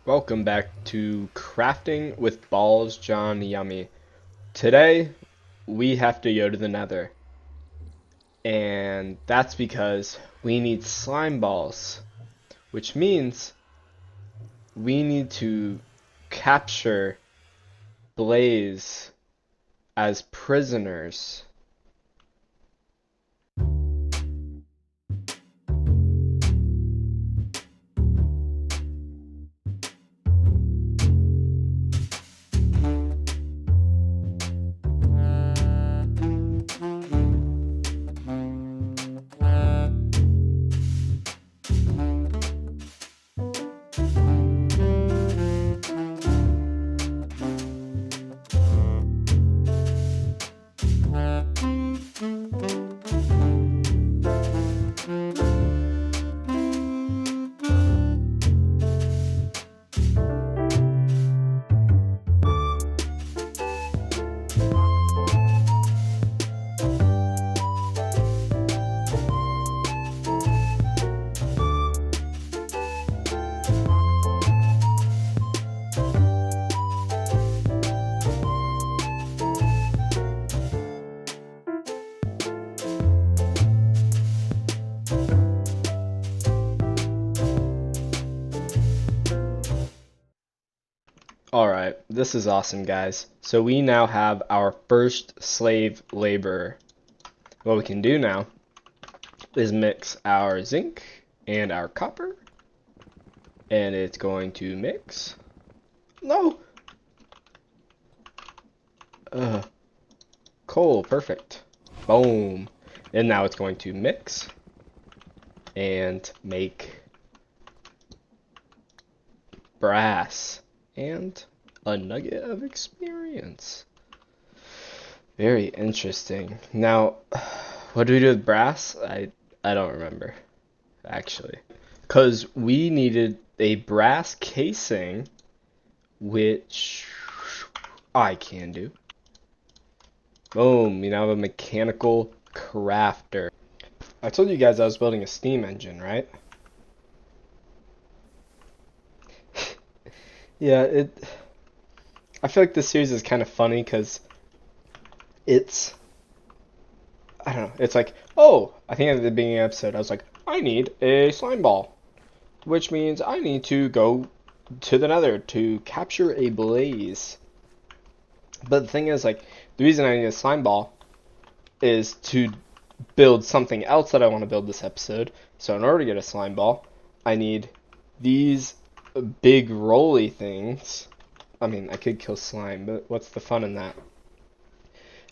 Welcome back to Crafting with Balls John Yummy. Today we have to go to the Nether, and that's because we need slime balls, which means we need to capture Blaze as prisoners. Alright, this is awesome, guys. So we now have our first slave laborer. What we can do now is mix our zinc and our copper, and it's going to mix. No! Coal, perfect. Boom. And now it's going to mix and make brass and a nugget of experience. Very interesting. Now, what do we do with brass? I don't remember, actually. Because we needed a brass casing, which I can do. Boom, you now have a mechanical crafter. I told you guys I was building a steam engine, right? Yeah, I feel like this series is kind of funny because I don't know, it's like, oh, I think at the beginning of the episode, I was like, I need a slime ball, which means I need to go to the Nether to capture a blaze. But the thing is, like, the reason I need a slime ball is to build something else that I want to build this episode. So in order to get a slime ball, I need these big rolly things. I mean, I could kill slime, but what's the fun in that?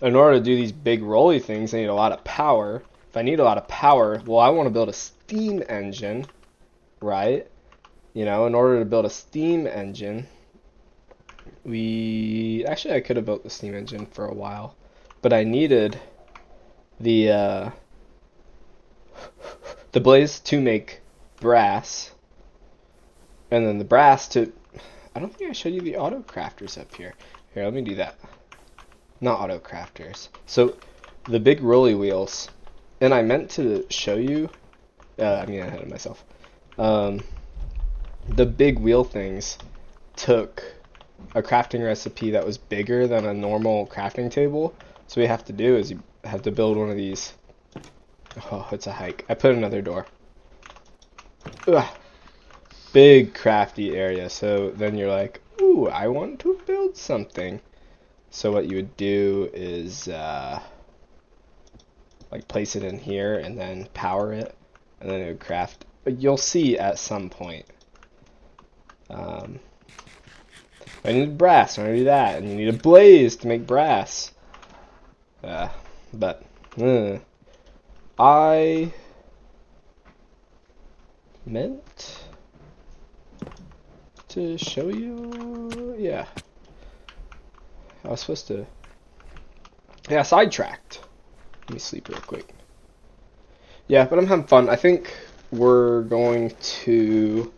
In order to do these big rolly things, I need a lot of power. If I need a lot of power, well, I want to build a steam engine, right? You know, in order to build a steam engine, actually, I could have built the steam engine for a while, but I needed the blaze to make brass, and then the brass to, I don't think I showed you the auto crafters up here. Here, let me do that. Not auto crafters. So the big rolly wheels, and I meant to show you, I'm getting ahead of myself. The big wheel things took a crafting recipe that was bigger than a normal crafting table. So what you have to do is you have to build one of these. Oh, it's a hike. I put another door. Ugh. Big crafty area. So then you're like, ooh, I want to build something. So what you would do is like place it in here and then power it, and then it would craft. You'll see at some point. I need brass, I want to do that, and you need a blaze to make brass. I meant to show you, yeah. I was supposed to, yeah, sidetracked. Let me sleep real quick. Yeah, but I'm having fun. I think we're going to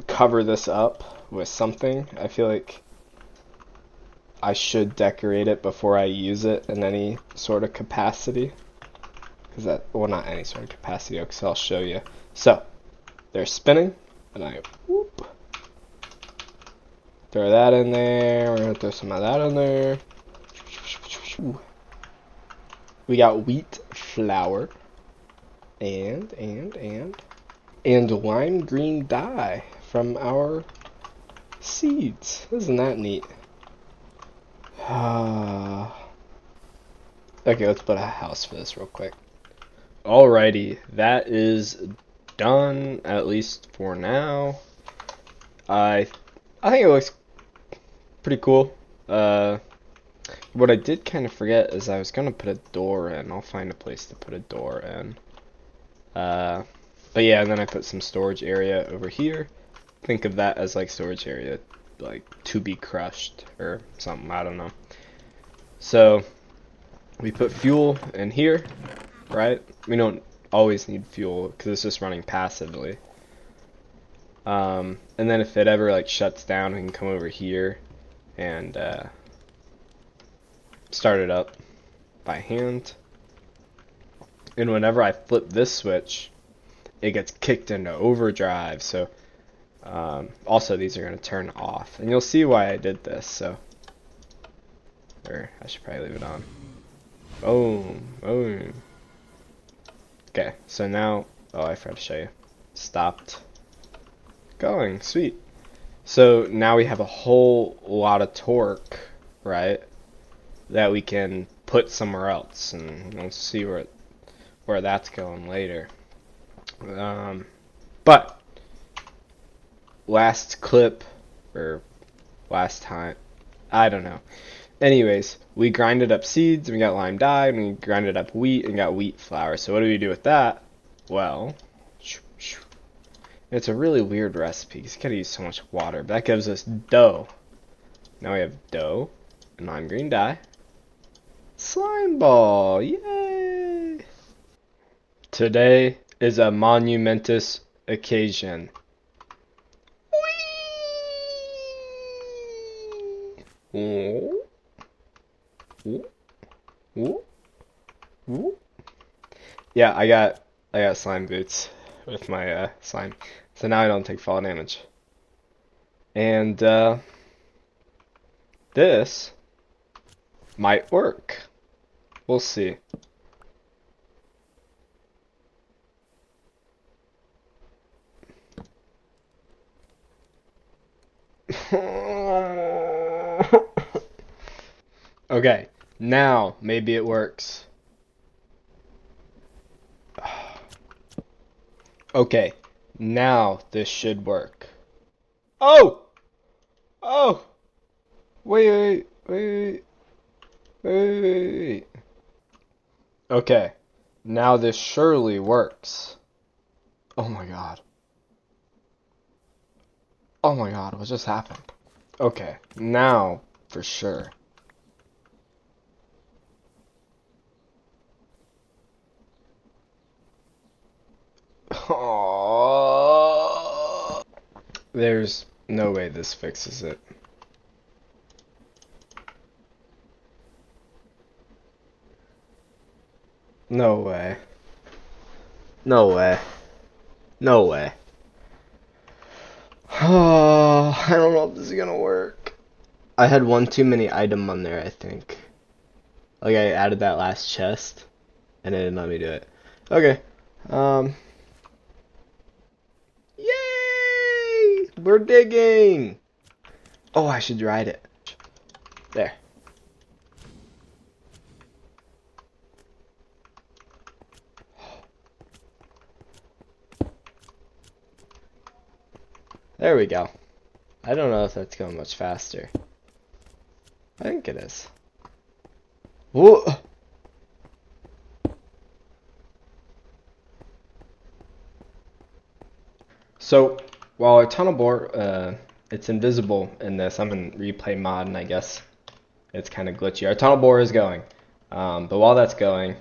cover this up with something. I feel like I should decorate it before I use it in any sort of capacity. Well, not any sort of capacity, because I'll show you. So, they're spinning, and I whoop, Throw that in there. We're gonna throw some of that in there. We got wheat flour and lime green dye from our seeds. Isn't that neat? Okay, let's put a house for this real quick. Alrighty, that is done, at least for now. I think it looks pretty cool. What I did kind of forget is I was gonna put a door in. I'll find a place to put a door in. But yeah, and then I put some storage area over here. Think of that as like storage area, like to be crushed or something, I don't know. So we put fuel in here, right? We don't always need fuel because it's just running passively. And then if it ever like shuts down, we can come over here and start it up by hand. And whenever I flip this switch, it gets kicked into overdrive. So also these are going to turn off, and you'll see why I did this. So, or I should probably leave it on. Boom, boom. Okay, so now, oh, I forgot to show you. Stopped going, sweet. So now we have a whole lot of torque, right, that we can put somewhere else, and we'll see where that's going later. But last clip, or last time, I don't know. Anyways, we grinded up seeds, and we got lime dye, and we grinded up wheat, and got wheat flour. So what do we do with that? Well, it's a really weird recipe, because you gotta use so much water, but that gives us dough. Now we have dough, and lime green dye. Slime ball, yay! Today is a monumentous occasion. Whee! Ooh. Ooh. Ooh. Yeah, I got slime boots with my slime, so now I don't take fall damage. And this might work. We'll see. Okay, now maybe it works. Okay, now this should work. Oh! Oh! Wait. Okay, now this surely works. Oh my god. Oh my god, what just happened? Okay, now for sure. Oh, there's no way this fixes it. No way. No way. No way. Oh, I don't know if this is gonna work. I had one too many item on there, I think. Like I added that last chest, and it didn't let me do it. Okay. Yay! We're digging! Oh, I should ride it. There. There we go. I don't know if that's going much faster. I think it is. Whoa! So, while our tunnel bore, it's invisible in this, I'm in replay mod, and I guess it's kind of glitchy. Our tunnel bore is going, but while that's going,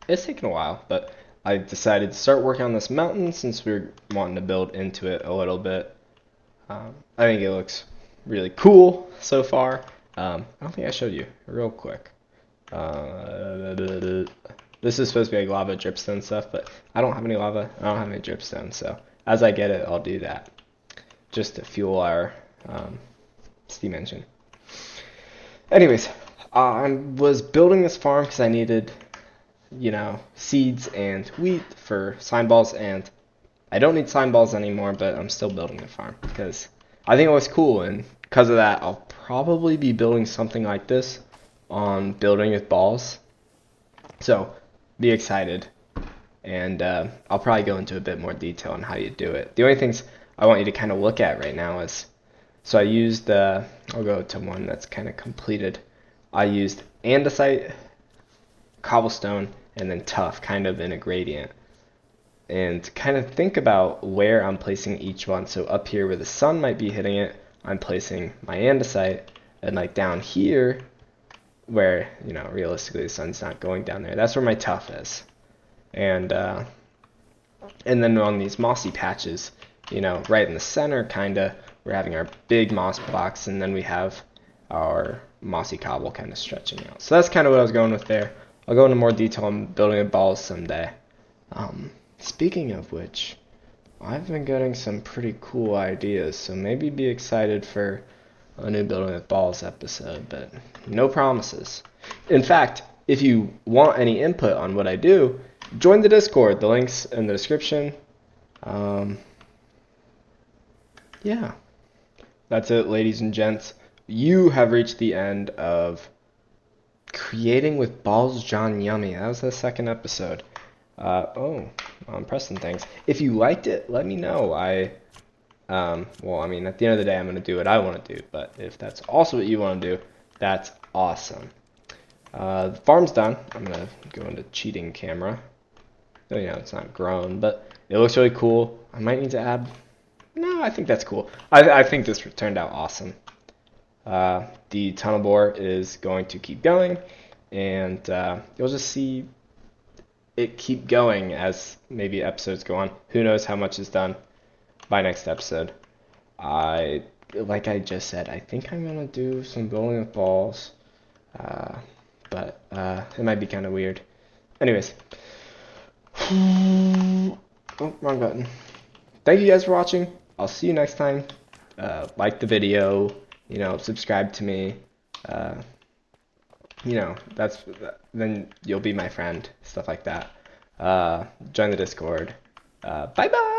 it's taking a while, but I decided to start working on this mountain since we we're wanting to build into it a little bit. I think it looks really cool so far. I don't think I showed you real quick. This is supposed to be like lava dripstone stuff, but I don't have any lava. I don't have any dripstone, so as I get it, I'll do that just to fuel our dimension. Anyways, I was building this farm because I needed, seeds and wheat for slime balls, and I don't need slime balls anymore, but I'm still building the farm because I think it was cool, and because of that, I'll probably be building something like this on building with balls. So, be excited, and I'll probably go into a bit more detail on how you do it. The only things I want you to kind of look at right now is, so I used, I'll go to one that's kind of completed. I used andesite, cobblestone, and then tuff, kind of in a gradient. And kind of think about where I'm placing each one. So up here where the sun might be hitting it, I'm placing my andesite, and like down here, where, realistically the sun's not going down there, that's where my tuff is. And then on these mossy patches, right in the center, kind of, we're having our big moss blocks, and then we have our mossy cobble kind of stretching out. So that's kind of what I was going with there. I'll go into more detail on building with balls someday. Speaking of which, I've been getting some pretty cool ideas, so maybe be excited for a new building with balls episode, but no promises. In fact, if you want any input on what I do, join the Discord. The link's in the description. Yeah. That's it, ladies and gents. You have reached the end of Creating with Balls John Yummy. That was the second episode. I'm pressing things. If you liked it, let me know. At the end of the day, I'm going to do what I want to do. But if that's also what you want to do, that's awesome. The farm's done. I'm going to go into cheating camera. It's not grown, but it looks really cool. I might need to add... No, I think that's cool. I think this turned out awesome. The tunnel bore is going to keep going, and you'll just see it keep going as maybe episodes go on. Who knows how much is done by next episode. Like I just said, I think I'm going to do some bowling with balls, but it might be kind of weird. Anyways. Oh, wrong button. Thank you guys for watching. I'll see you next time. Like the video, subscribe to me. Then you'll be my friend, stuff like that. Join the Discord. Bye bye.